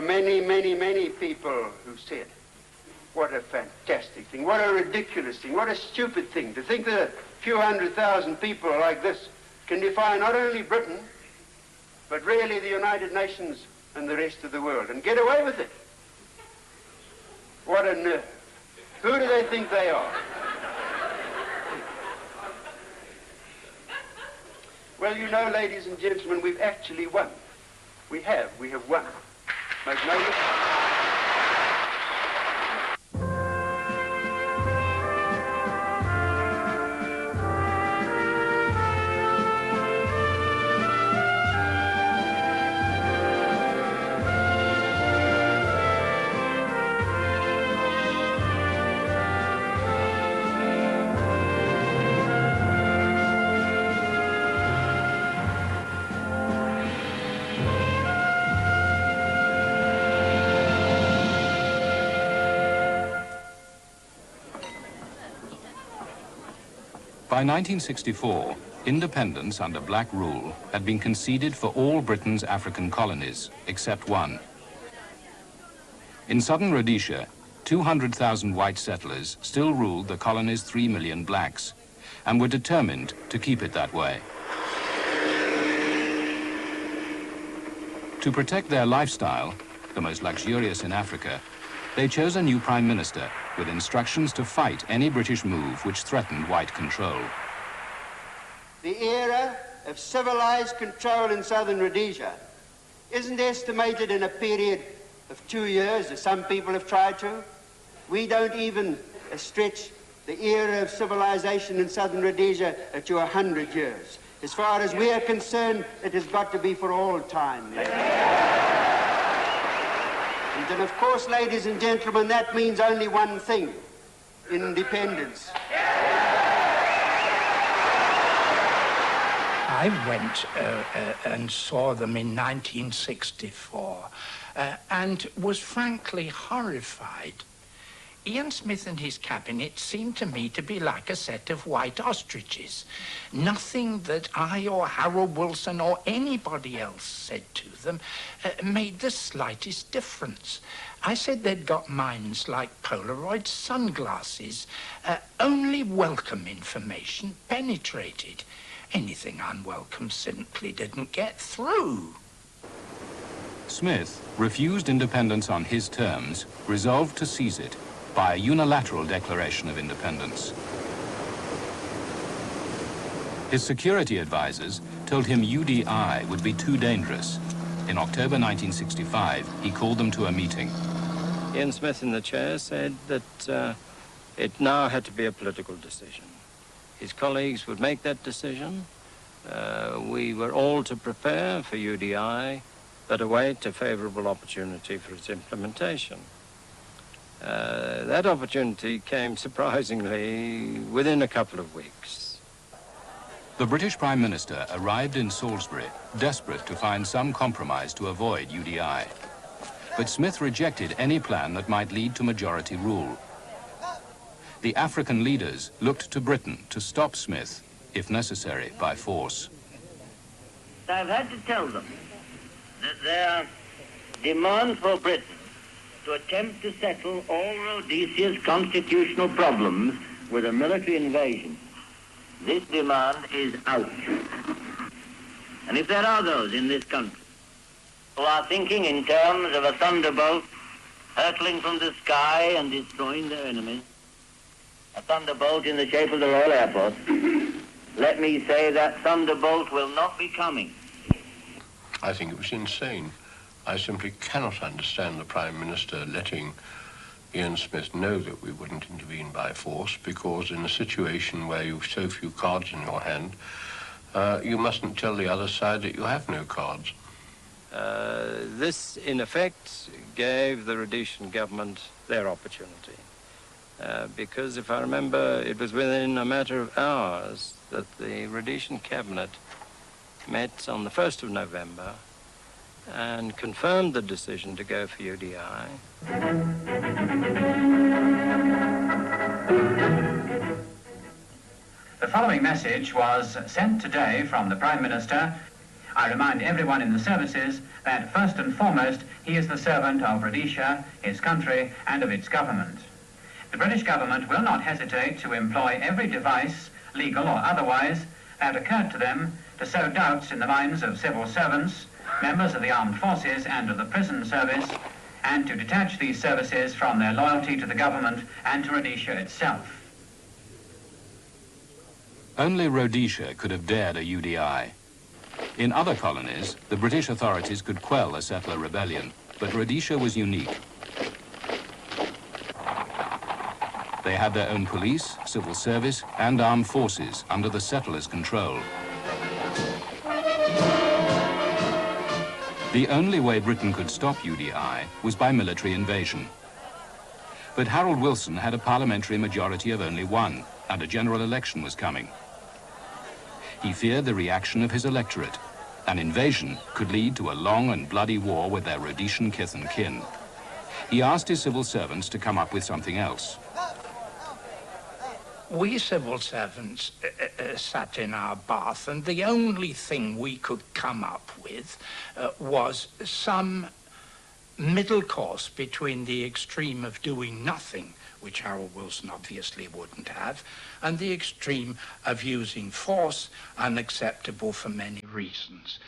were many, many, many people who said, what a fantastic thing, what a ridiculous thing, what a stupid thing to think that a few 100,000 people like this can defy not only Britain, but really the United Nations and the rest of the world, and get away with it. What a nerve. Who do they think they are? Well, you know, ladies and gentlemen, we've actually won. We have won. Make no mistake. By 1964, independence under black rule had been conceded for all Britain's African colonies, except one. In southern Rhodesia, 200,000 white settlers still ruled the colony's 3 million blacks, and were determined to keep it that way. To protect their lifestyle, the most luxurious in Africa, they chose a new prime minister with instructions to fight any British move which threatened white control. The era of civilized control in southern Rhodesia isn't estimated in a period of 2 years, as some people have tried to. We don't even stretch the era of civilization in southern Rhodesia to 100 years. As far as we are concerned, it has got to be for all time. And of course, ladies and gentlemen, that means only one thing: independence. I went and saw them in 1964 and was frankly horrified. Ian Smith and his cabinet seemed to me to be like a set of white ostriches. Nothing that I or Harold Wilson or anybody else said to them made the slightest difference. I said they'd got minds like Polaroid sunglasses. Only welcome information penetrated. Anything unwelcome simply didn't get through. Smith refused independence on his terms, resolved to seize it by a unilateral declaration of independence. His security advisors told him UDI would be too dangerous. In October 1965, he called them to a meeting. Ian Smith in the chair said that it now had to be a political decision. His colleagues would make that decision. We were all to prepare for UDI, but await a favorable opportunity for its implementation. That opportunity came surprisingly within a couple of weeks. The British Prime Minister arrived in Salisbury, desperate to find some compromise to avoid UDI. But Smith rejected any plan that might lead to majority rule. The African leaders looked to Britain to stop Smith, if necessary, by force. I've had to tell them that their demand for Britain to attempt to settle all Rhodesia's constitutional problems with a military invasion, this demand is out. And if there are those in this country who are thinking in terms of a thunderbolt hurtling from the sky and destroying their enemies, a thunderbolt in the shape of the Royal Air Force, let me say that thunderbolt will not be coming. I think it was insane. I simply cannot understand the Prime Minister letting Ian Smith know that we wouldn't intervene by force, because in a situation where you've so few cards in your hand, you mustn't tell the other side that you have no cards. This, in effect, gave the Rhodesian government their opportunity. Because, if I remember, it was within a matter of hours that the Rhodesian cabinet met on the 1st of November and confirmed the decision to go for UDI. The following message was sent today from the Prime Minister. I remind everyone in the services that first and foremost he is the servant of Rhodesia, his country, and of its government. The British government will not hesitate to employ every device, legal or otherwise, that occurred to them to sow doubts in the minds of civil servants, members of the armed forces and of the prison service, and to detach these services from their loyalty to the government and to Rhodesia itself. Only Rhodesia could have dared a UDI. In other colonies, the British authorities could quell a settler rebellion, but Rhodesia was unique. They had their own police, civil service, and armed forces under the settlers' control. The only way Britain could stop UDI was by military invasion. But Harold Wilson had a parliamentary majority of only one, and a general election was coming. He feared the reaction of his electorate. An invasion could lead to a long and bloody war with their Rhodesian kith and kin. He asked his civil servants to come up with something else. We civil servants sat in our bath, and the only thing we could come up with was some middle course between the extreme of doing nothing, which Harold Wilson obviously wouldn't have, and the extreme of using force, unacceptable for many reasons.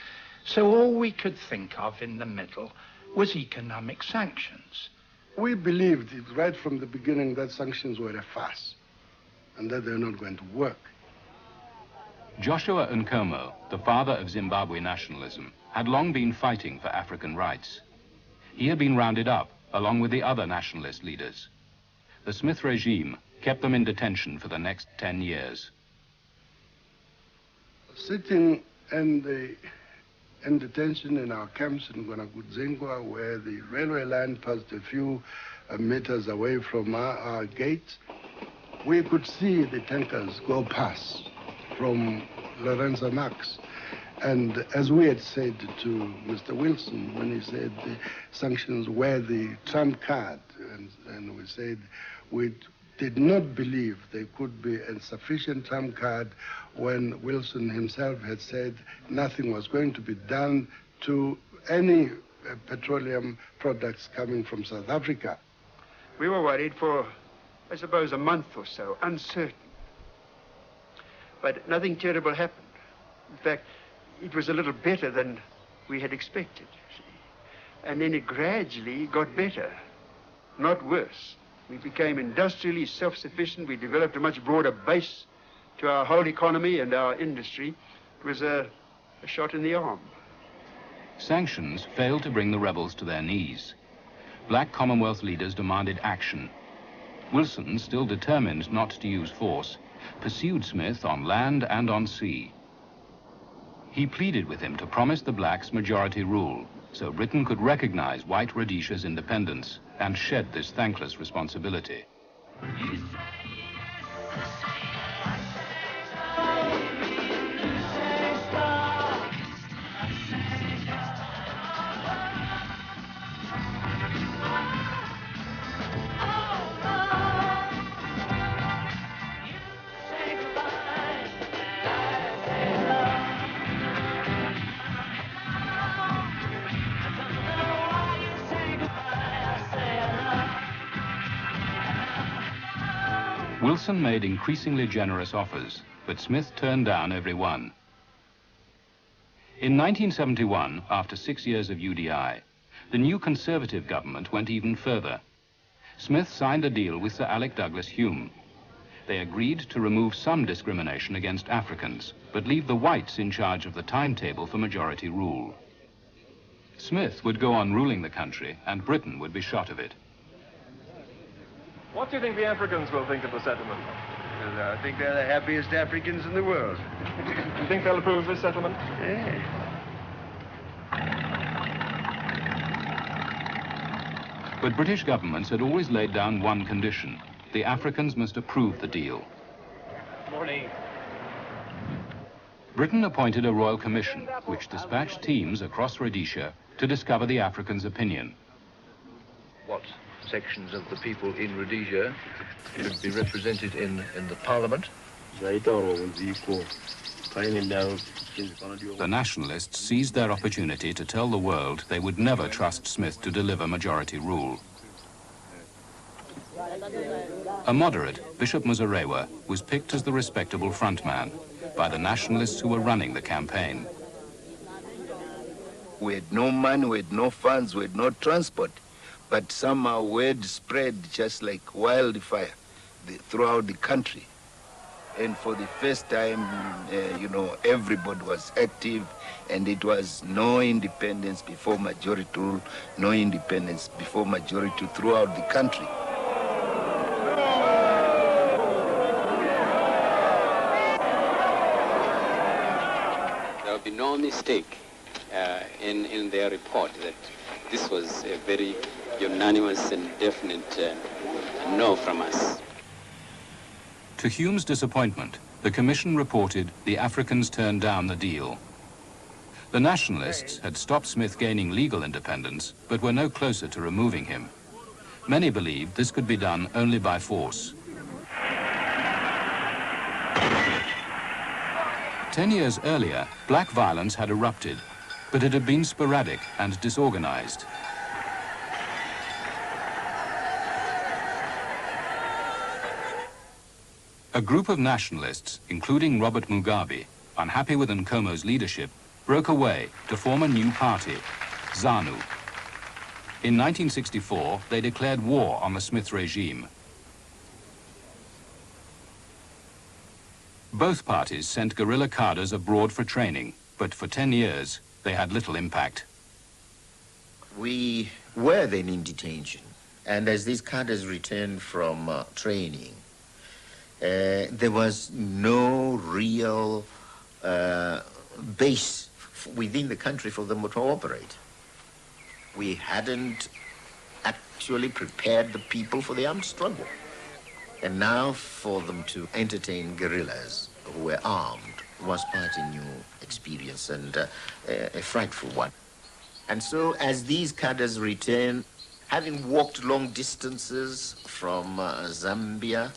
So all we could think of in the middle was economic sanctions. We believed right from the beginning that sanctions were a farce and that they're not going to work. Joshua Nkomo, the father of Zimbabwe nationalism, had long been fighting for African rights. He had been rounded up, along with the other nationalist leaders. The Smith regime kept them in detention for the next 10 years. Sitting in detention in our camps in Gonaguzengwa, where the railway line passed a few meters away from our gates, we could see the tankers go past from Lorenzo Max. And as we had said to Mr. Wilson, when he said the sanctions were the trump card, and we said we did not believe they could be a sufficient trump card when Wilson himself had said nothing was going to be done to any petroleum products coming from South Africa. We were worried for, I suppose, a month or so, uncertain. But nothing terrible happened. In fact, it was a little better than we had expected. And then it gradually got better, not worse. We became industrially self-sufficient. We developed a much broader base to our whole economy and our industry. It was a shot in the arm. Sanctions failed to bring the rebels to their knees. Black Commonwealth leaders demanded action. Wilson, still determined not to use force, pursued Smith on land and on sea. He pleaded with him to promise the blacks majority rule, so Britain could recognize white Rhodesia's independence and shed this thankless responsibility. Wilson made increasingly generous offers, but Smith turned down every one. In 1971, after 6 years of UDI, the new Conservative government went even further. Smith signed a deal with Sir Alec Douglas Hume. They agreed to remove some discrimination against Africans, but leave the whites in charge of the timetable for majority rule. Smith would go on ruling the country, and Britain would be shot of it. What do you think the Africans will think of the settlement? Well, I think they're the happiest Africans in the world. Do you think they'll approve of this settlement? Yeah. But British governments had always laid down one condition. The Africans must approve the deal. Morning. Britain appointed a royal commission, which dispatched teams across Rhodesia to discover the Africans' opinion. What sections of the people in Rhodesia should be represented in the parliament? The nationalists seized their opportunity to tell the world they would never trust Smith to deliver majority rule. A moderate, Bishop Muzorewa, was picked as the respectable frontman by the nationalists who were running the campaign. We had no money, we had no funds, we had no transport, but somehow word spread just like wildfire throughout the country. And for the first time, you know, everybody was active, and it was no independence before majority rule, no independence before majority throughout the country. There will be no mistake in their report that this was a very unanimous and definite no from us. To Hume's disappointment, the Commission reported the Africans turned down the deal. The nationalists had stopped Smith gaining legal independence, but were no closer to removing him. Many believed this could be done only by force. 10 years earlier, black violence had erupted, but it had been sporadic and disorganized. A group of nationalists, including Robert Mugabe, unhappy with Nkomo's leadership, broke away to form a new party, ZANU. In 1964, they declared war on the Smith regime. Both parties sent guerrilla cadres abroad for training, but for 10 years, they had little impact. We were then in detention, and as these cadres returned from training, there was no real base within the country for them to operate. We hadn't actually prepared the people for the armed struggle. And now for them to entertain guerrillas who were armed was quite a new experience and a frightful one. And so as these cadres returned, having walked long distances from Zambia,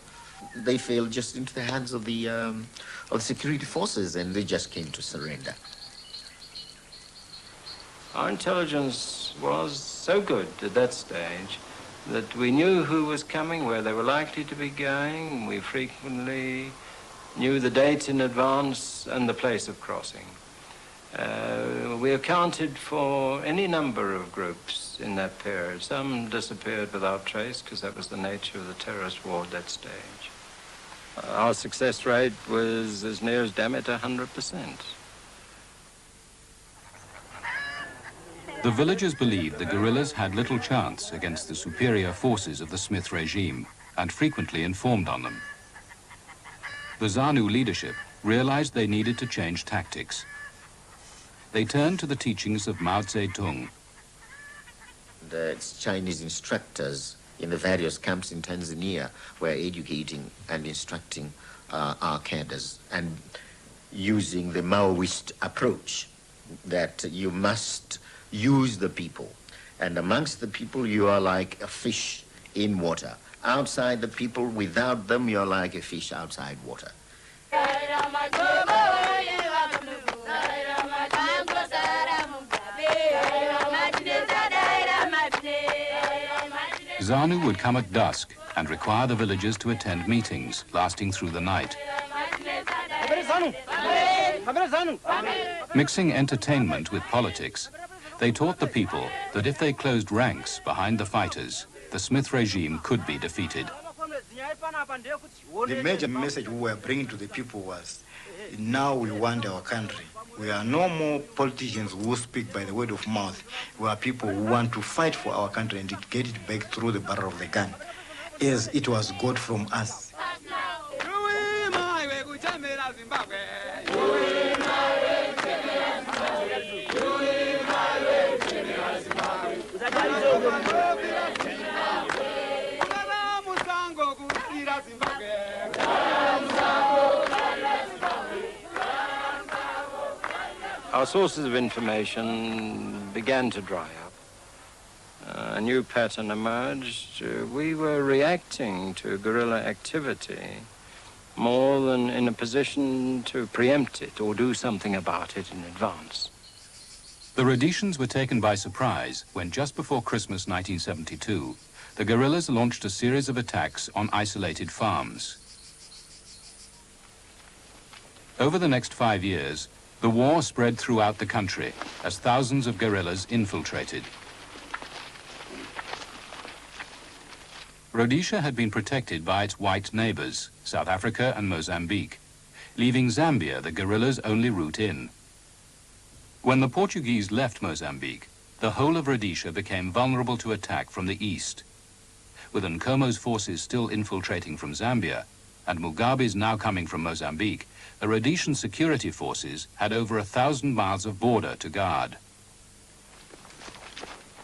they fell just into the hands of the security forces, and they just came to surrender. Our intelligence was so good at that stage that we knew who was coming, where they were likely to be going. We frequently knew the date in advance and the place of crossing. We accounted for any number of groups in that period. Some disappeared without trace because that was the nature of the terrorist war at that stage. Our success rate was as near as damn it 100%. The villagers believed the guerrillas had little chance against the superior forces of the Smith regime and frequently informed on them. The ZANU leadership realized they needed to change tactics. They turned to the teachings of Mao Zedong. The Chinese instructors in the various camps in Tanzania were educating and instructing our cadres and using the Maoist approach that you must use the people. And amongst the people, you are like a fish in water. Outside the people, without them, you're like a fish outside water. ZANU would come at dusk and require the villagers to attend meetings lasting through the night. Mixing entertainment with politics, they taught the people that if they closed ranks behind the fighters, the Smith regime could be defeated. The major message we were bringing to the people was, now we want our country. We are no more politicians who speak by the word of mouth. We are people who want to fight for our country and get it back through the barrel of the gun, as it was got from us. Our sources of information began to dry up. A new pattern emerged. We were reacting to guerrilla activity more than in a position to preempt it or do something about it in advance. The Rhodesians were taken by surprise when, just before Christmas 1972, the guerrillas launched a series of attacks on isolated farms. Over the next 5 years, the war spread throughout the country as thousands of guerrillas infiltrated. Rhodesia had been protected by its white neighbors, South Africa and Mozambique, leaving Zambia the guerrillas' only route in. When the Portuguese left Mozambique, the whole of Rhodesia became vulnerable to attack from the east. With Nkomo's forces still infiltrating from Zambia, and Mugabe's now coming from Mozambique, the Rhodesian security forces had over 1,000 miles of border to guard.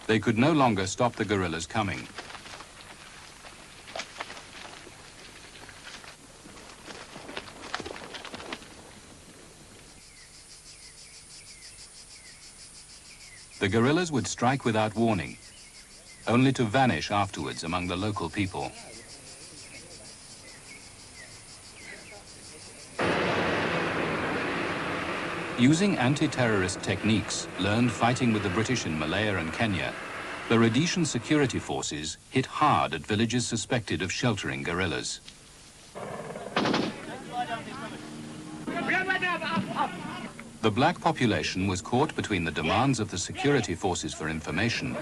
They could no longer stop the guerrillas coming. The guerrillas would strike without warning, only to vanish afterwards among the local people. Using anti-terrorist techniques learned fighting with the British in Malaya and Kenya, the Rhodesian security forces hit hard at villages suspected of sheltering guerrillas. The black population was caught between the demands of the security forces for information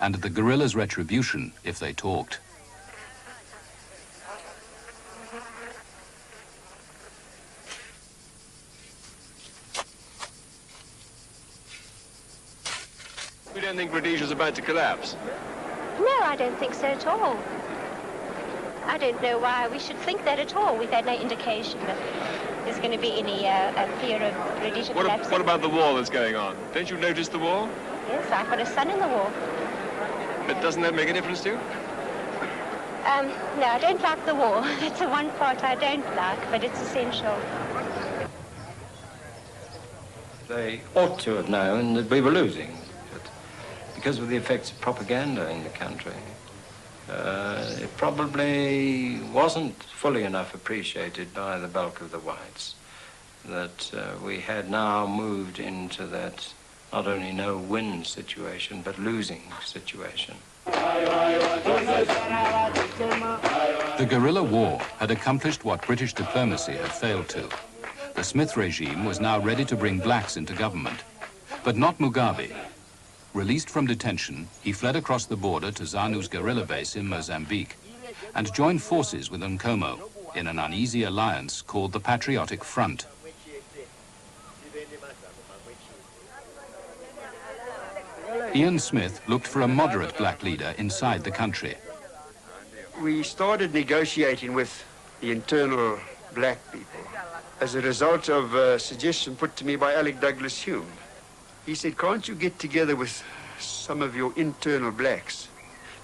and the guerrillas' retribution if they talked. We don't think Rhodesia's about to collapse? No, I don't think so at all. I don't know why we should think that at all. We've had no indication that there's going to be any fear of Rhodesia collapsing. What about the wall that's going on? Don't you notice the wall? Yes, I've got a son in the wall. But doesn't that make a difference to you? No, I don't like the wall. That's the one part I don't like, but it's essential. They ought to have known that we were losing, but because of the effects of propaganda in the country, it probably wasn't fully enough appreciated by the bulk of the whites that we had now moved into that not only no-win situation, but losing situation. The guerrilla war had accomplished what British diplomacy had failed to. The Smith regime was now ready to bring blacks into government, but not Mugabe. Released from detention, he fled across the border to ZANU's guerrilla base in Mozambique and joined forces with Nkomo in an uneasy alliance called the Patriotic Front. Ian Smith looked for a moderate black leader inside the country. We started negotiating with the internal black people as a result of a suggestion put to me by Alec Douglas Hume. He said, can't you get together with some of your internal blacks?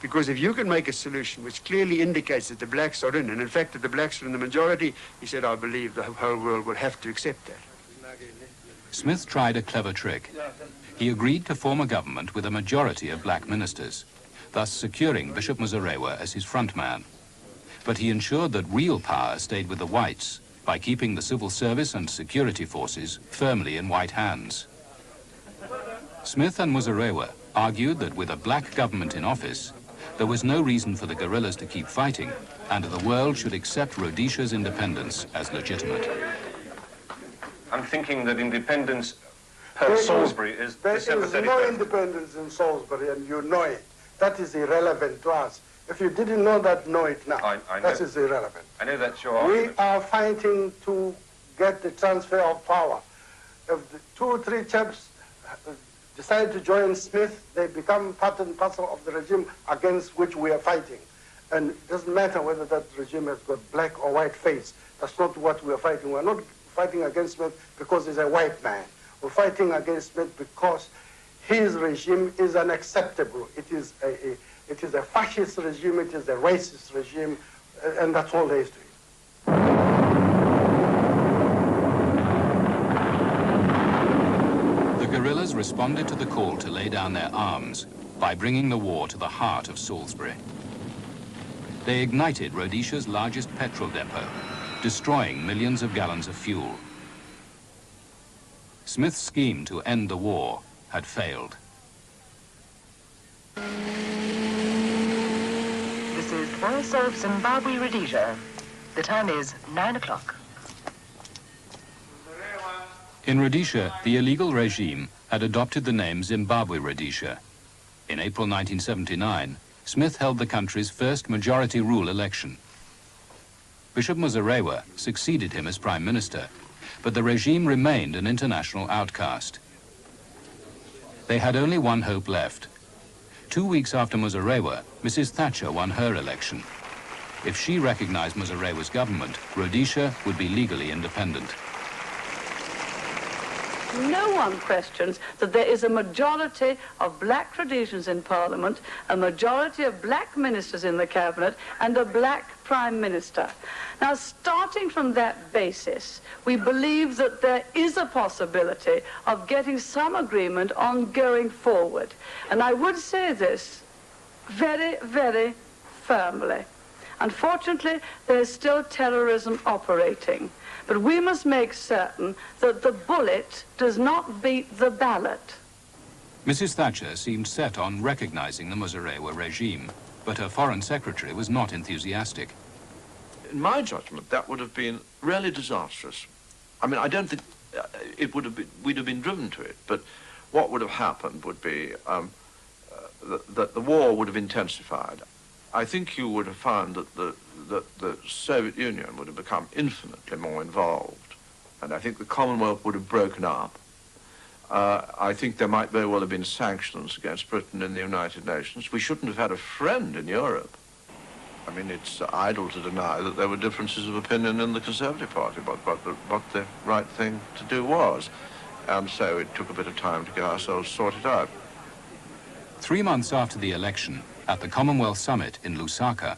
Because if you can make a solution which clearly indicates that the blacks are in, and in fact that the blacks are in the majority, he said, I believe the whole world would have to accept that. Smith tried a clever trick. He agreed to form a government with a majority of black ministers, thus securing Bishop Muzorewa as his front man. But he ensured that real power stayed with the whites by keeping the civil service and security forces firmly in white hands. Smith and Muzorewa argued that with a black government in office, there was no reason for the guerrillas to keep fighting, and the world should accept Rhodesia's independence as legitimate. I'm thinking that independence per Salisbury is December 31st. There is no independence in Salisbury, and you know it. That is irrelevant to us. If you didn't know that, know it now. I know. That is irrelevant. I know that's your We argument. are fighting to get the transfer of power. If the 2 or 3 chaps decide to join Smith, they become part and parcel of the regime against which we are fighting. And it doesn't matter whether that regime has got black or white face. That's not what we are fighting. We're not fighting against Smith because he's a white man. We're fighting against Smith because his regime is unacceptable. It is a fascist regime, it is a racist regime, and that's all there is to it. The guerrillas responded to the call to lay down their arms by bringing the war to the heart of Salisbury. They ignited Rhodesia's largest petrol depot, destroying millions of gallons of fuel. Smith's scheme to end the war had failed. This is the voice of Zimbabwe, Rhodesia. The time is 9 o'clock. In Rhodesia, the illegal regime had adopted the name Zimbabwe Rhodesia. In April 1979, Smith held the country's first majority rule election. Bishop Muzorewa succeeded him as Prime Minister, but the regime remained an international outcast. They had only one hope left. 2 weeks after Muzorewa, Mrs. Thatcher won her election. If she recognized Muzorewa's government, Rhodesia would be legally independent. No one questions that there is a majority of black Rhodesians in Parliament, a majority of black ministers in the cabinet, and a black Prime Minister. Now, starting from that basis, we believe that there is a possibility of getting some agreement on going forward. And I would say this very, very firmly. Unfortunately, there is still terrorism operating. But we must make certain that the bullet does not beat the ballot. Mrs. Thatcher seemed set on recognizing the Muzorewa regime, but her foreign secretary was not enthusiastic. In my judgment, that would have been really disastrous. I mean, I don't think we'd have been driven to it, but what would have happened would be that the war would have intensified. I think you would have found that the Soviet Union would have become infinitely more involved, and I think the Commonwealth would have broken up. I think there might very well have been sanctions against Britain in the United Nations. We shouldn't have had a friend in Europe. I mean, it's idle to deny that there were differences of opinion in the Conservative Party about what the right thing to do was, and so it took a bit of time to get ourselves sorted out. 3 months after the election, at the Commonwealth Summit in Lusaka,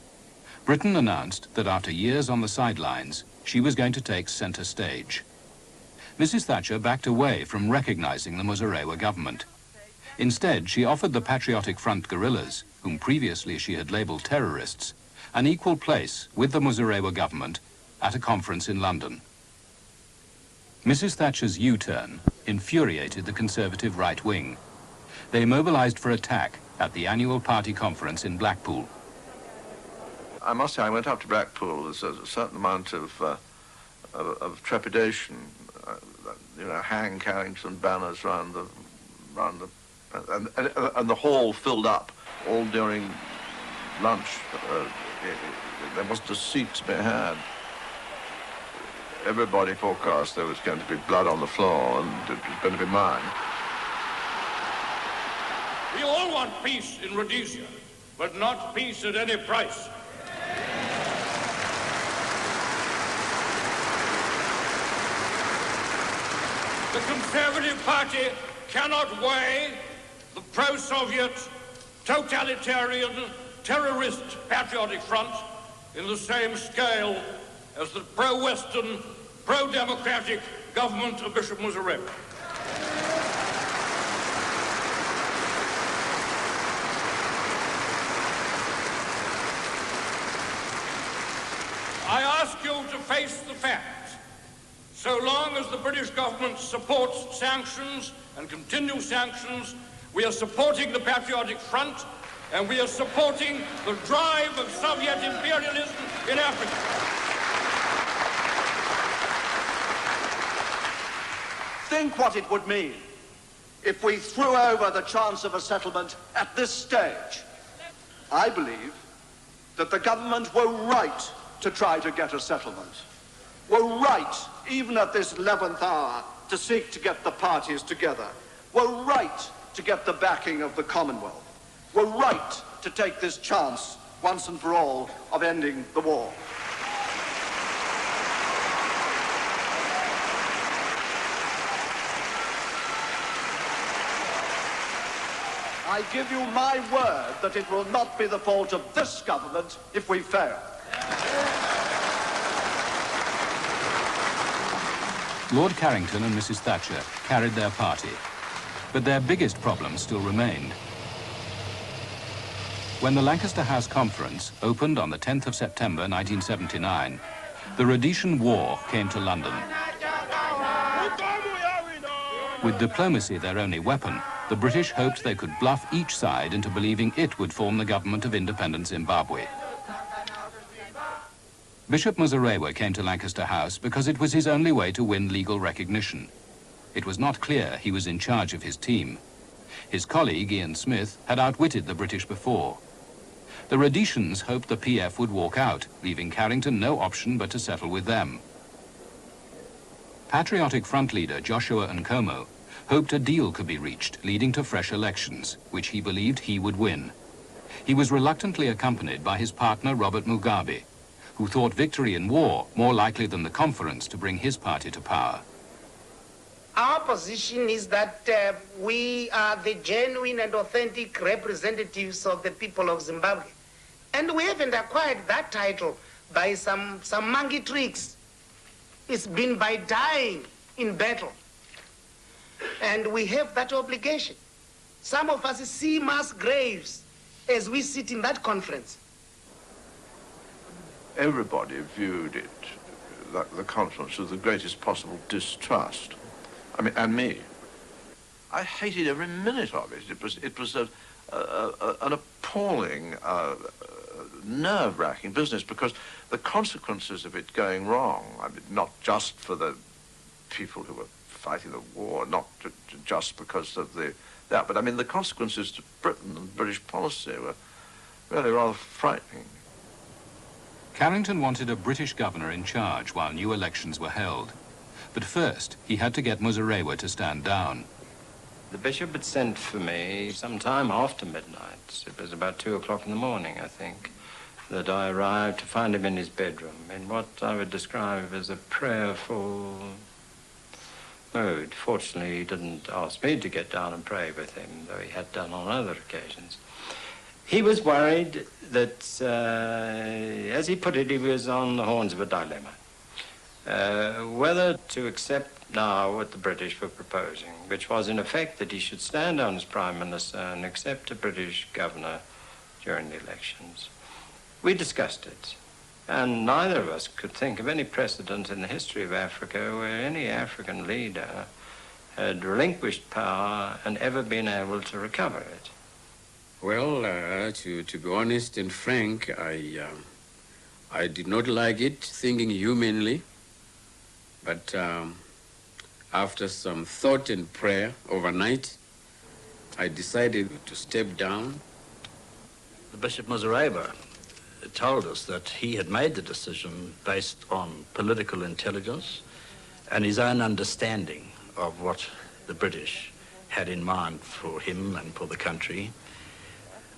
Britain announced that after years on the sidelines, she was going to take center stage. Mrs. Thatcher backed away from recognizing the Muzorewa government. Instead, she offered the Patriotic Front guerrillas, whom previously she had labeled terrorists, an equal place with the Muzorewa government at a conference in London. Mrs. Thatcher's U-turn infuriated the Conservative right wing. They mobilized for attack at the annual party conference in Blackpool. I must say, I went up to Blackpool. There's a certain amount of trepidation. You know, Hang Carrington banners and the hall filled up all during lunch. There wasn't a seat to be had. Everybody forecast there was going to be blood on the floor, and it was going to be mine. We all want peace in Rhodesia, but not peace at any price. The Conservative Party cannot weigh the pro-Soviet, totalitarian, terrorist Patriotic Front in the same scale as the pro-Western, pro-democratic government of Bishop Muzorewa. I ask you to face the facts. So long as the British government supports sanctions and continues sanctions, we are supporting the Patriotic Front, and we are supporting the drive of Soviet imperialism in Africa. Think what it would mean if we threw over the chance of a settlement at this stage. I believe that the government were right to try to get a settlement. Were right, even at this 11th hour, to seek to get the parties together. Were right to get the backing of the Commonwealth. Were right to take this chance, once and for all, of ending the war. I give you my word that it will not be the fault of this government if we fail. Lord Carrington and Mrs. Thatcher carried their party, but their biggest problem still remained. When the Lancaster House Conference opened on the 10th of September 1979, the Rhodesian War came to London. With diplomacy their only weapon, the British hoped they could bluff each side into believing it would form the government of independent Zimbabwe. Bishop Muzorewa came to Lancaster House because it was his only way to win legal recognition. It was not clear he was in charge of his team. His colleague, Ian Smith, had outwitted the British before. The Rhodesians hoped the PF would walk out, leaving Carrington no option but to settle with them. Patriotic Front leader Joshua Nkomo hoped a deal could be reached, leading to fresh elections, which he believed he would win. He was reluctantly accompanied by his partner Robert Mugabe, who thought victory in war more likely than the conference to bring his party to power. Our position is that we are the genuine and authentic representatives of the people of Zimbabwe. And we haven't acquired that title by some monkey tricks. It's been by dying in battle. And we have that obligation. Some of us see mass graves as we sit in that conference. Everybody viewed it, the conference, with the greatest possible distrust. I mean, and me. I hated every minute of it. It was an appalling, nerve-wracking business, because the consequences of it going wrong, I mean, not just for the people who were fighting the war, not just because of that, but I mean, the consequences to Britain and British policy were really rather frightening. Carrington wanted a British governor in charge while new elections were held. But first, he had to get Muzorewa to stand down. The bishop had sent for me sometime after midnight. It was about 2 o'clock in the morning, I think, that I arrived to find him in his bedroom in what I would describe as a prayerful mood. Fortunately, he didn't ask me to get down and pray with him, though he had done on other occasions. He was worried that, as he put it, he was on the horns of a dilemma. Whether to accept now what the British were proposing, which was in effect that he should stand down as Prime Minister and accept a British governor during the elections. We discussed it, and neither of us could think of any precedent in the history of Africa where any African leader had relinquished power and ever been able to recover it. Well, to be honest and frank, I did not like it, thinking humanly. But after some thought and prayer overnight, I decided to step down. The Bishop Muzorewa told us that he had made the decision based on political intelligence and his own understanding of what the British had in mind for him and for the country,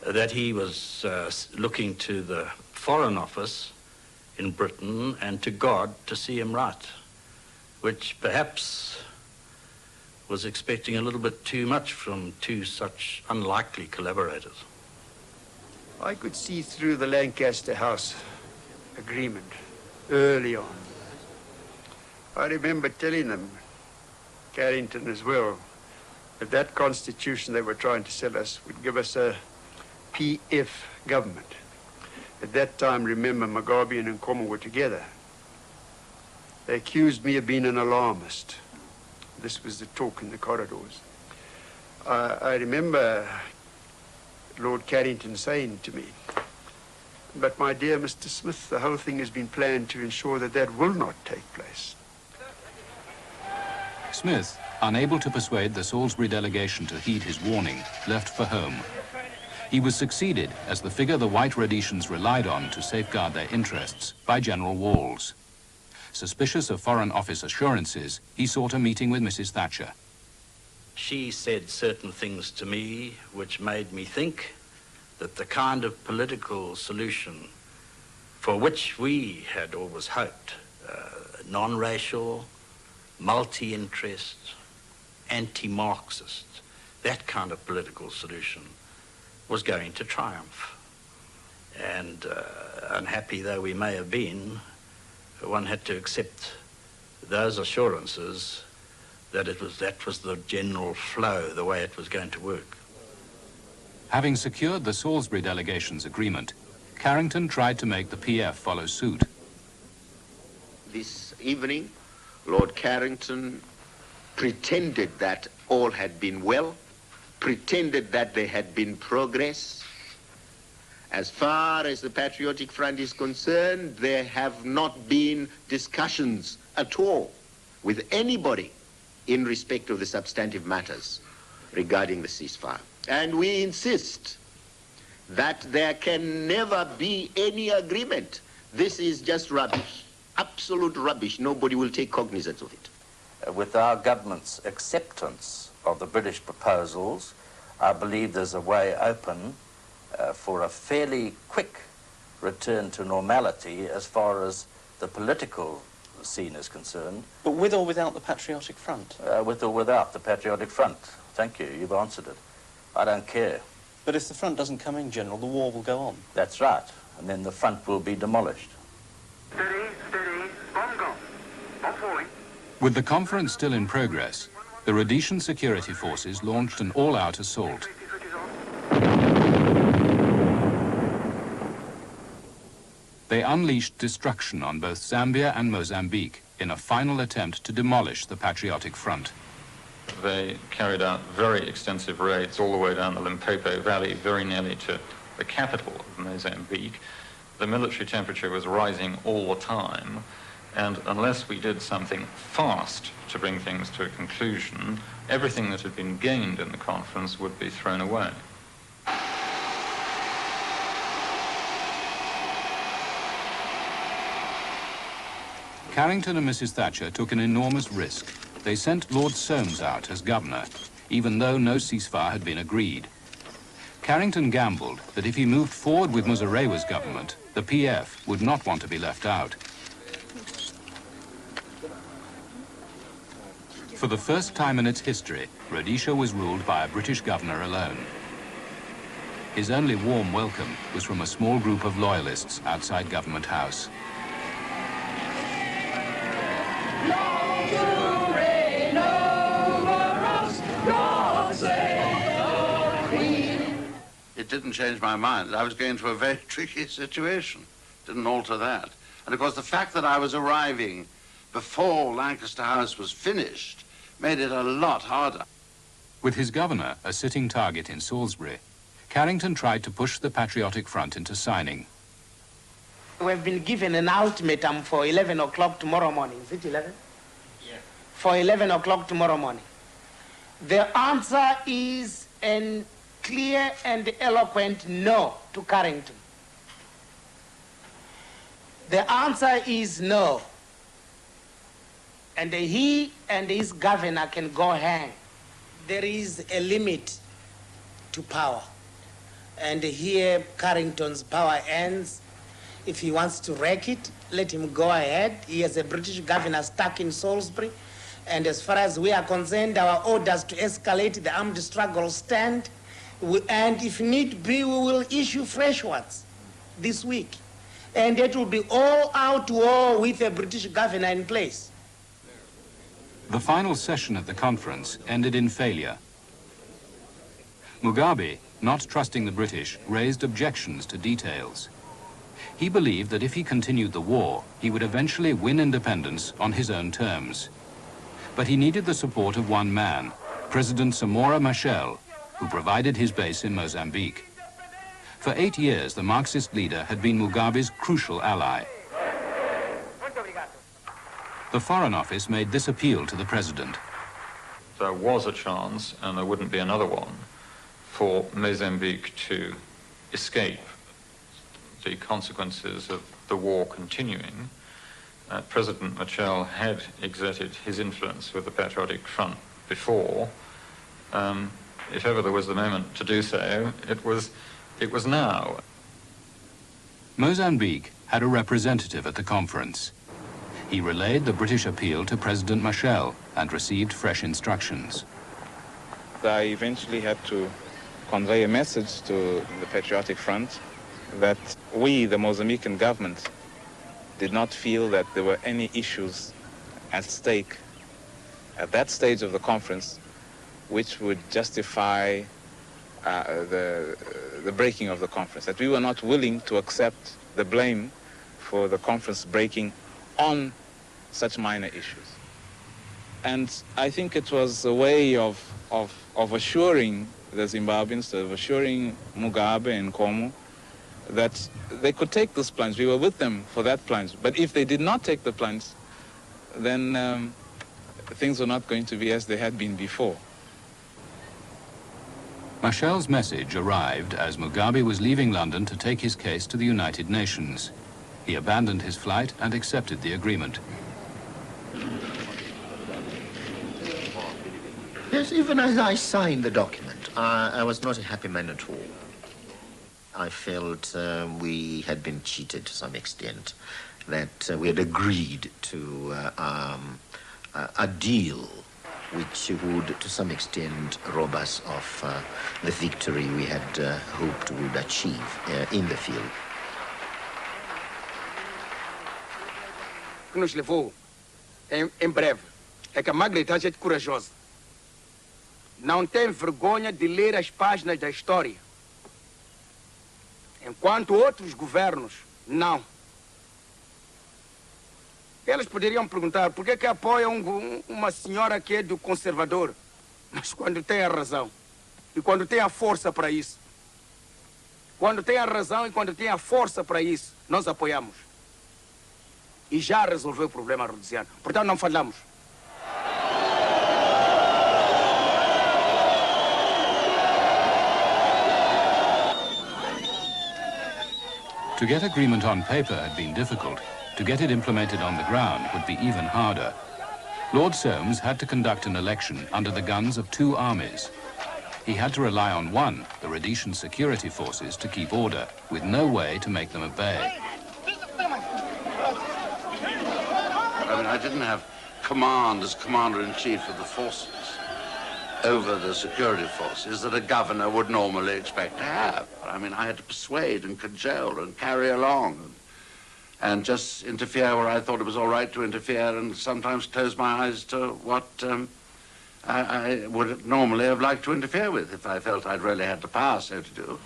that he was looking to the Foreign Office in Britain and to God to see him right, which perhaps was expecting a little bit too much from two such unlikely collaborators. I could see through the Lancaster House agreement early on. I remember telling them, Carrington as well, that that constitution they were trying to sell us would give us a PF government. At that time, remember, Mugabe and Nkomo were together. They accused me of being an alarmist. This was the talk in the corridors. I remember Lord Carrington saying to me, "But my dear Mr. Smith, the whole thing has been planned to ensure that that will not take place." Smith, unable to persuade the Salisbury delegation to heed his warning, left for home. He was succeeded as the figure the white Rhodesians relied on to safeguard their interests by General Walls. Suspicious of Foreign Office assurances, he sought a meeting with Mrs. Thatcher. She said certain things to me which made me think that the kind of political solution for which we had always hoped, non-racial, multi-interest, anti-Marxist, that kind of political solution was going to triumph. And unhappy though we may have been, one had to accept those assurances that that was the general flow, the way it was going to work. Having secured the Salisbury delegation's agreement, Carrington tried to make the PF follow suit. This evening, Lord Carrington pretended that all had been well, pretended that there had been progress. As far as the Patriotic Front is concerned, there have not been discussions at all with anybody in respect of the substantive matters regarding the ceasefire. And we insist that there can never be any agreement. This is just rubbish, absolute rubbish. Nobody will take cognizance of it. With our government's acceptance of the British proposals, I believe there's a way open for a fairly quick return to normality as far as the political scene is concerned. But with or without the Patriotic Front? With or without the Patriotic Front. Thank you, you've answered it. I don't care. But if the front doesn't come in, General, the war will go on. That's right, and then the front will be demolished. Steady, bomb gone. Not falling. With the conference still in progress, the Rhodesian security forces launched an all-out assault. They unleashed destruction on both Zambia and Mozambique in a final attempt to demolish the Patriotic Front. They carried out very extensive raids all the way down the Limpopo Valley, very nearly to the capital of Mozambique. The military temperature was rising all the time, and unless we did something fast to bring things to a conclusion, everything that had been gained in the conference would be thrown away. Carrington and Mrs. Thatcher took an enormous risk. They sent Lord Soames out as governor, even though no ceasefire had been agreed. Carrington gambled that if he moved forward with Muzorewa's government, the PF would not want to be left out. For the first time in its history, Rhodesia was ruled by a British governor alone. His only warm welcome was from a small group of loyalists outside Government House. It didn't change my mind. I was going through a very tricky situation. Didn't alter that. And of course, the fact that I was arriving before Lancaster House was finished made it a lot harder. With his governor a sitting target in Salisbury, Carrington tried to push the Patriotic Front into signing. We've been given an ultimatum for 11 o'clock tomorrow morning. Is it 11? Yeah. For 11 o'clock tomorrow morning. The answer is a clear and eloquent no to Carrington. The answer is no. And he and his governor can go hang. There is a limit to power. And here Carrington's power ends. If he wants to wreck it, let him go ahead. He has a British governor stuck in Salisbury. And as far as we are concerned, our orders to escalate the armed struggle stand. And if need be, we will issue fresh ones this week. And it will be all out war with a British governor in place. The final session of the conference ended in failure. Mugabe, not trusting the British, raised objections to details. He believed that if he continued the war, he would eventually win independence on his own terms. But he needed the support of one man, President Samora Machel, who provided his base in Mozambique. For 8 years, the Marxist leader had been Mugabe's crucial ally. The Foreign Office made this appeal to the president. There was a chance, and there wouldn't be another one, for Mozambique to escape the consequences of the war continuing. President Machel had exerted his influence with the Patriotic Front before. If ever there was the moment to do so, it was now. Mozambique had a representative at the conference. He relayed the British appeal to President Machel and received fresh instructions. I eventually had to convey a message to the Patriotic Front that we, the Mozambican government, did not feel that there were any issues at stake at that stage of the conference which would justify the breaking of the conference, that we were not willing to accept the blame for the conference breaking on such minor issues. And I think it was a way of assuring the Zimbabweans, of assuring Mugabe and Nkomo that they could take this plunge. We were with them for that plunge. But if they did not take the plunge, then things were not going to be as they had been before. Machel's message arrived as Mugabe was leaving London to take his case to the United Nations. He abandoned his flight and accepted the agreement. Yes, even as I signed the document, I was not a happy man at all. I felt we had been cheated to some extent, that we had agreed to a deal which would, to some extent, rob us of the victory we had hoped we would achieve in the field. O que nos levou, em breve, é que a Margaret é corajosa. Não tem vergonha de ler as páginas da história. Enquanto outros governos, não. Eles poderiam perguntar por que apoiam uma senhora que é do conservador, mas quando tem a razão e quando tem a força para isso. Quando tem a razão e quando tem a força para isso, nós apoiamos. E já resolveu o problema rhodesiano. Portanto, não falhamos. To get agreement on paper had been difficult. To get it implemented on the ground would be even harder. Lord Soames had to conduct an election under the guns of two armies. He had to rely on one, the Rhodesian security forces, to keep order, with no way to make them obey. I mean, I didn't have command as commander-in-chief of the forces over the security forces that a governor would normally expect to have. I mean, I had to persuade and cajole and carry along and just interfere where I thought it was all right to interfere and sometimes close my eyes to what I would normally have liked to interfere with if I felt I'd really had the power so to do.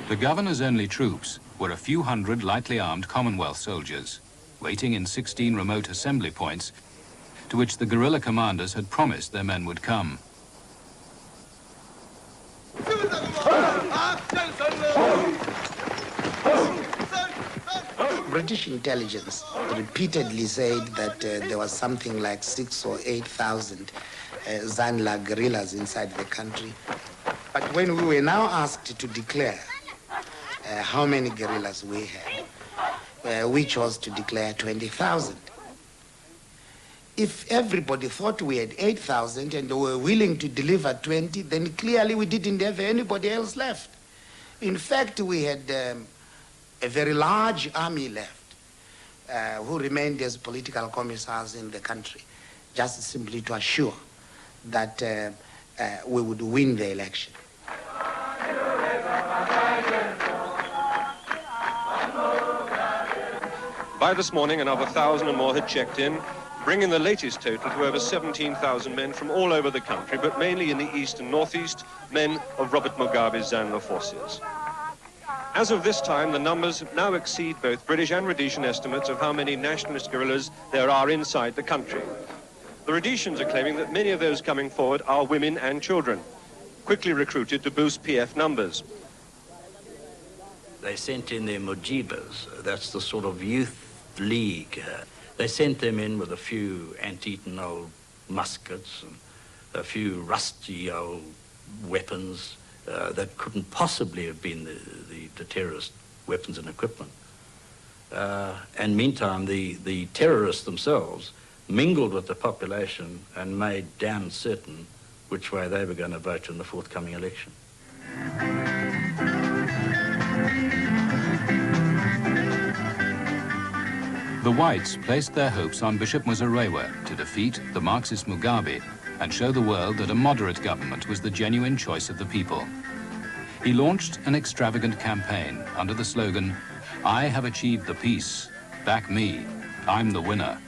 The governor's only troops were a few hundred lightly armed Commonwealth soldiers, waiting in 16 remote assembly points to which the guerrilla commanders had promised their men would come. British intelligence repeatedly said that there was something like 6,000 or 8,000 Zanla guerrillas inside the country. But when we were now asked to declare how many guerrillas we had, we chose to declare 20,000. If everybody thought we had 8,000 and they were willing to deliver 20, then clearly we didn't have anybody else left. In fact, we had a very large army left who remained as political commissars in the country, just simply to assure that we would win the election. By this morning, another 1,000 and more had checked in, bringing the latest total to over 17,000 men from all over the country, but mainly in the east and northeast, men of Robert Mugabe's Zanla forces. As of this time, the numbers now exceed both British and Rhodesian estimates of how many nationalist guerrillas there are inside the country. The Rhodesians are claiming that many of those coming forward are women and children, quickly recruited to boost PF numbers. They sent in their mujibas, that's the sort of youth league. They sent them in with a few anti-eaten old muskets and a few rusty old weapons that couldn't possibly have been the terrorist weapons and equipment. And meantime, the terrorists themselves mingled with the population and made damn certain which way they were going to vote in the forthcoming election. The whites placed their hopes on Bishop Muzorewa to defeat the Marxist Mugabe and show the world that a moderate government was the genuine choice of the people. He launched an extravagant campaign under the slogan, "I have achieved the peace, back me, I'm the winner."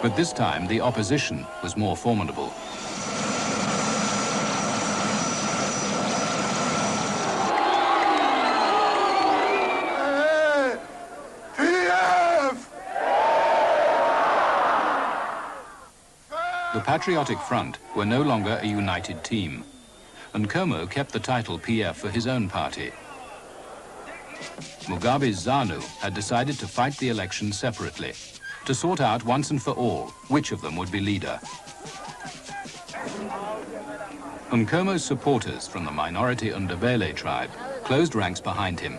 But this time, the opposition was more formidable. The Patriotic Front were no longer a united team, and Nkomo kept the title PF for his own party. Mugabe's ZANU had decided to fight the election separately, to sort out once and for all which of them would be leader. Nkomo's supporters from the minority Ndebele tribe closed ranks behind him.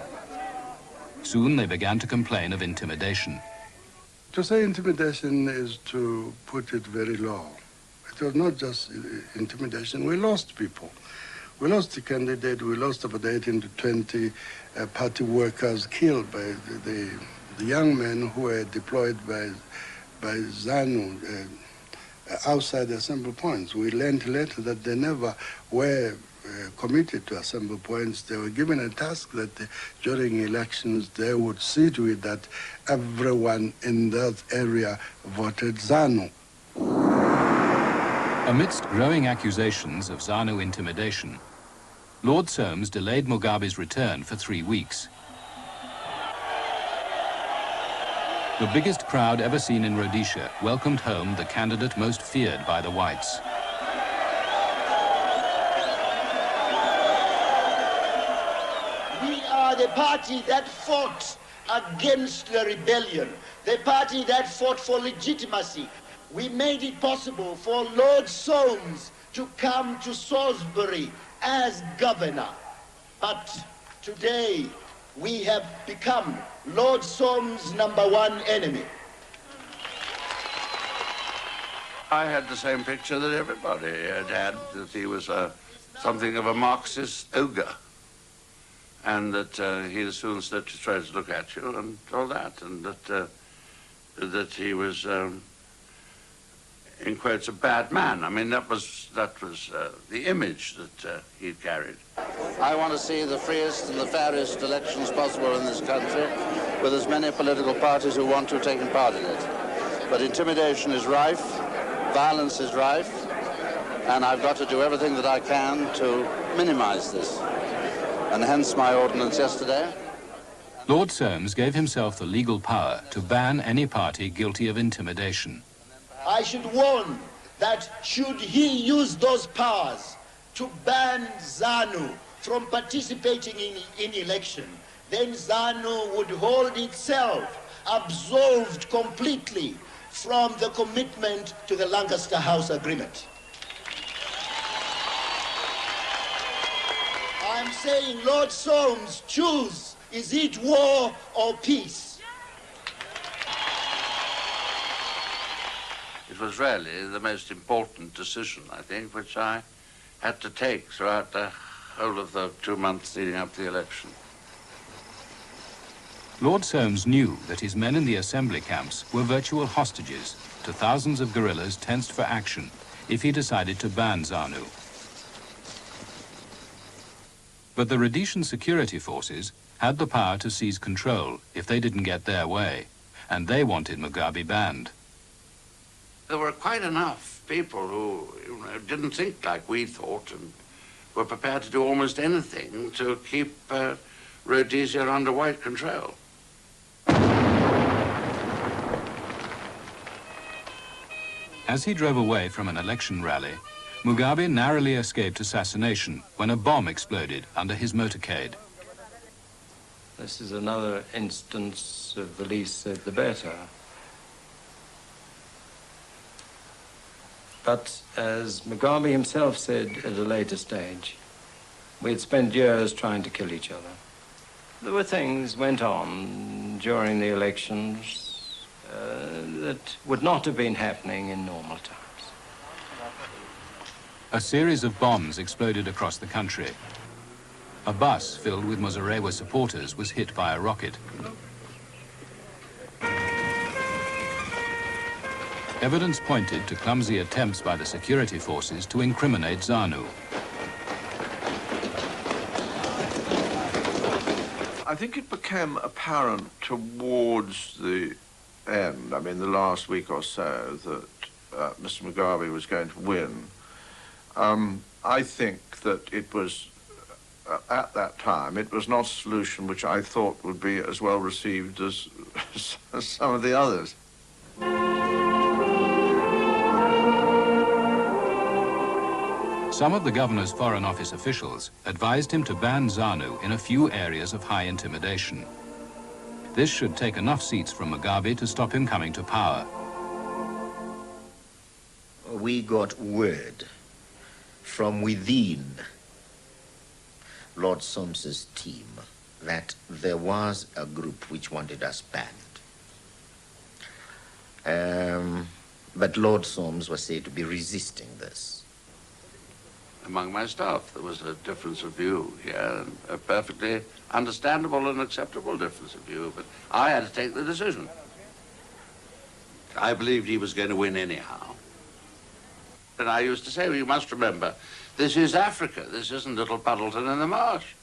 Soon they began to complain of intimidation. To say intimidation is to put it very low. It was not just intimidation. We lost people. We lost the candidate. We lost about 18 to 20 party workers killed by the young men who were deployed by ZANU outside the assembly points. We learned later that they never were committed to assembly points. They were given a task that during elections they would see to it that everyone in that area voted ZANU. Amidst growing accusations of ZANU intimidation, Lord Soames delayed Mugabe's return for 3 weeks. The biggest crowd ever seen in Rhodesia welcomed home the candidate most feared by the whites. We are the party that fought against the rebellion, the party that fought for legitimacy. We made it possible for Lord Soames to come to Salisbury as governor. But today, we have become Lord Soames' #1 enemy. I had the same picture that everybody had had, that he was something of a Marxist ogre, and that he'd as soon try to look at you and all that, and that he was, in quotes, a bad man. I mean, that was the image that he carried. I want to see the freest and the fairest elections possible in this country, with as many political parties who want to take part in it. But intimidation is rife, violence is rife, and I've got to do everything that I can to minimize this. And hence my ordinance yesterday. Lord Soames gave himself the legal power to ban any party guilty of intimidation. I should warn that should he use those powers to ban ZANU from participating in election, then ZANU would hold itself absolved completely from the commitment to the Lancaster House Agreement. I'm saying, Lord Soames, choose, is it war or peace? It was really the most important decision, I think, which I had to take throughout the whole of the 2 months leading up to the election. Lord Soames knew that his men in the assembly camps were virtual hostages to thousands of guerrillas tensed for action if he decided to ban ZANU. But the Rhodesian security forces had the power to seize control if they didn't get their way, and they wanted Mugabe banned. There were quite enough people who didn't think like we thought and were prepared to do almost anything to keep Rhodesia under white control. As he drove away from an election rally, Mugabe narrowly escaped assassination when a bomb exploded under his motorcade. This is another instance of the least said the better. But as Mugabe himself said at a later stage, we had spent years trying to kill each other. There were things went on during the elections that would not have been happening in normal times. A series of bombs exploded across the country. A bus filled with Muzorewa supporters was hit by a rocket. Evidence pointed to clumsy attempts by the security forces to incriminate ZANU. I think it became apparent towards the end, I mean the last week or so, that Mr. Mugabe was going to win, I think that it was, at that time, it was not a solution which I thought would be as well received as some of the others. Some of the governor's Foreign Office officials advised him to ban ZANU in a few areas of high intimidation. This should take enough seats from Mugabe to stop him coming to power. We got word from within Lord Solmes's team that there was a group which wanted us banned. But Lord Solmes was said to be resisting this. Among my staff, there was a difference of view here, a perfectly understandable and acceptable difference of view, but I had to take the decision. I believed he was going to win anyhow. And I used to say, well, you must remember, this is Africa. This isn't little Puddleton in the marsh.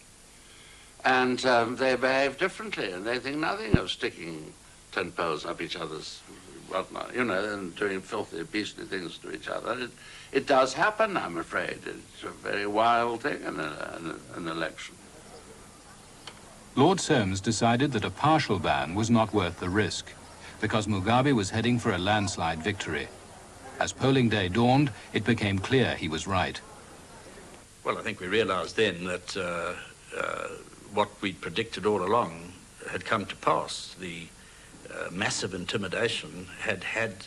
And they behave differently, and they think nothing of sticking tent poles up each other's whatnot, you know, and doing filthy, beastly things to each other. It does happen, I'm afraid. It's a very wild thing in an election. Lord Solmes decided that a partial ban was not worth the risk, because Mugabe was heading for a landslide victory. As polling day dawned, it became clear he was right. Well, I think we realized then that what we'd predicted all along had come to pass. The massive intimidation had had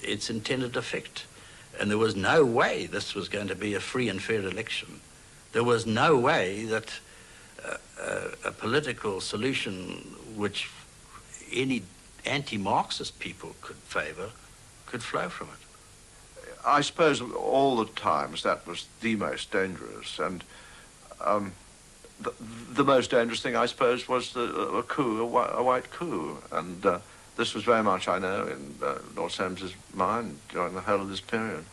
its intended effect. And there was no way this was going to be a free and fair election. There was no way that a political solution which any anti-Marxist people could favour could flow from it. I suppose of all the times that was the most dangerous, and the most dangerous thing, I suppose, was a coup, a white coup, and this was very much, I know, in Lord Solmes's mind during the whole of this period.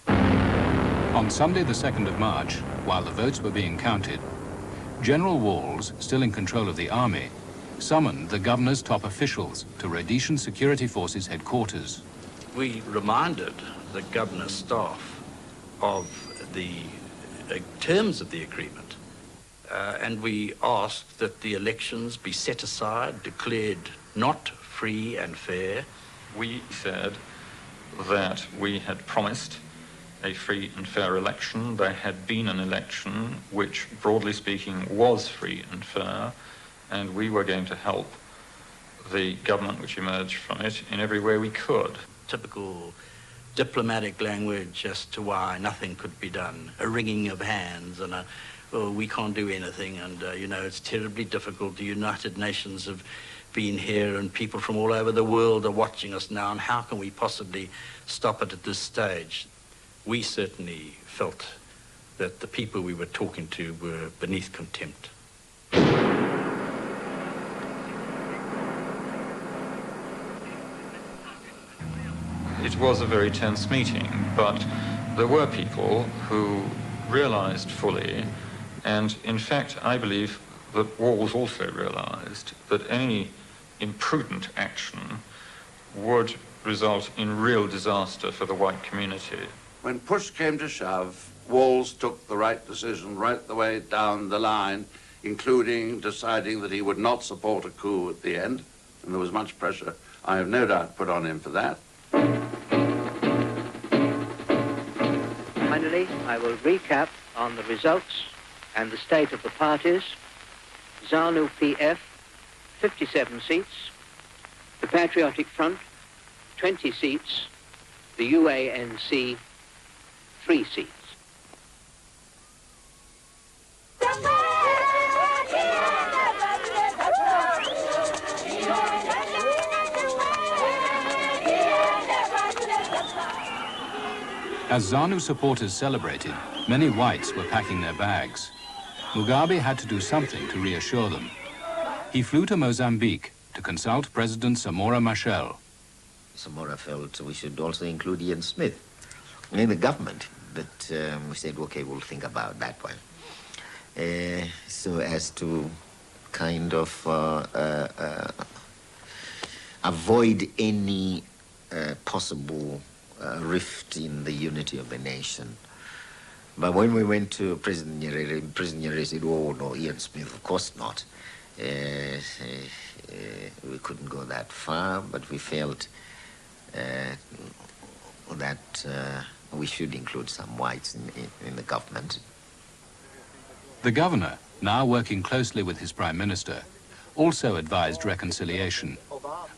On Sunday, the 2nd of March, while the votes were being counted, General Walls, still in control of the army, summoned the governor's top officials to Rhodesian Security Forces headquarters. We reminded the governor's staff of the terms of the agreement, and we asked that the elections be set aside, declared not free and fair. We said that we had promised a free and fair election. There had been an election which, broadly speaking, was free and fair, and we were going to help the government which emerged from it in every way we could. Typical diplomatic language as to why nothing could be done, a wringing of hands and well, we can't do anything, and you know, it's terribly difficult. The United Nations have been here and people from all over the world are watching us now, and how can we possibly stop it at this stage? We certainly felt that the people we were talking to were beneath contempt. It was a very tense meeting, but there were people who realized fully, and in fact I believe that Walls also realized, that any imprudent action would result in real disaster for the white community. When push came to shove, Walls took the right decision right the way down the line, including deciding that he would not support a coup at the end, and there was much pressure, I have no doubt, put on him for that. Finally, I will recap on the results and the state of the parties. ZANU PF, 57 seats. The Patriotic Front, 20 seats. The UANC, 3 seats. As ZANU supporters celebrated, many whites were packing their bags. Mugabe had to do something to reassure them. He flew to Mozambique to consult President Samora Machel. Samora felt we should also include Ian Smith in the government, but we said, okay, we'll think about that one. So as to kind of avoid any possible rift in the unity of the nation. But when we went to President Nyerere said, oh, no, Ian Smith, of course not. We couldn't go that far, but we felt that we should include some whites in the government. The governor, now working closely with his prime minister, also advised reconciliation.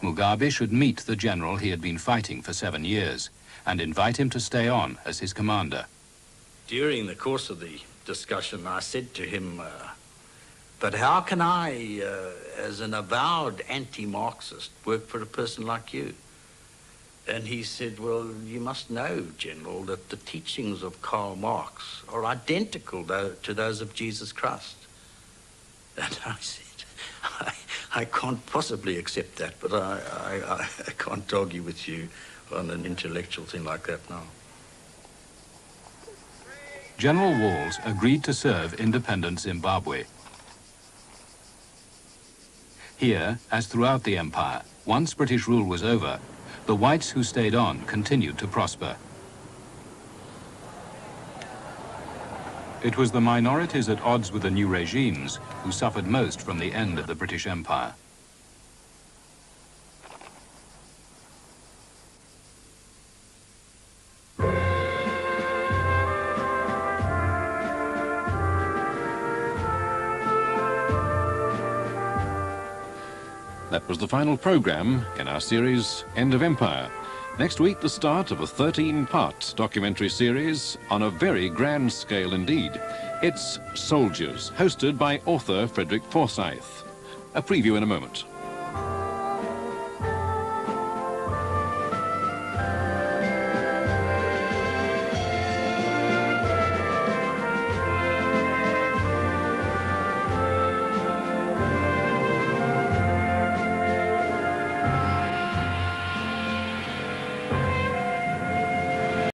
Mugabe should meet the general he had been fighting for 7 years and invite him to stay on as his commander. During the course of the discussion, I said to him, but how can I, as an avowed anti-Marxist, work for a person like you? And he said, well, you must know, General, that the teachings of Karl Marx are identical to those of Jesus Christ. And I said, I can't possibly accept that, but I can't argue with you on an intellectual thing like that now. General Walls agreed to serve independent Zimbabwe. Here, as throughout the empire, once British rule was over, the whites who stayed on continued to prosper. It was the minorities at odds with the new regimes who suffered most from the end of the British Empire. That was the final programme in our series, End of Empire. Next week, the start of a 13-part documentary series on a very grand scale indeed. It's Soldiers, hosted by author Frederick Forsyth. A preview in a moment.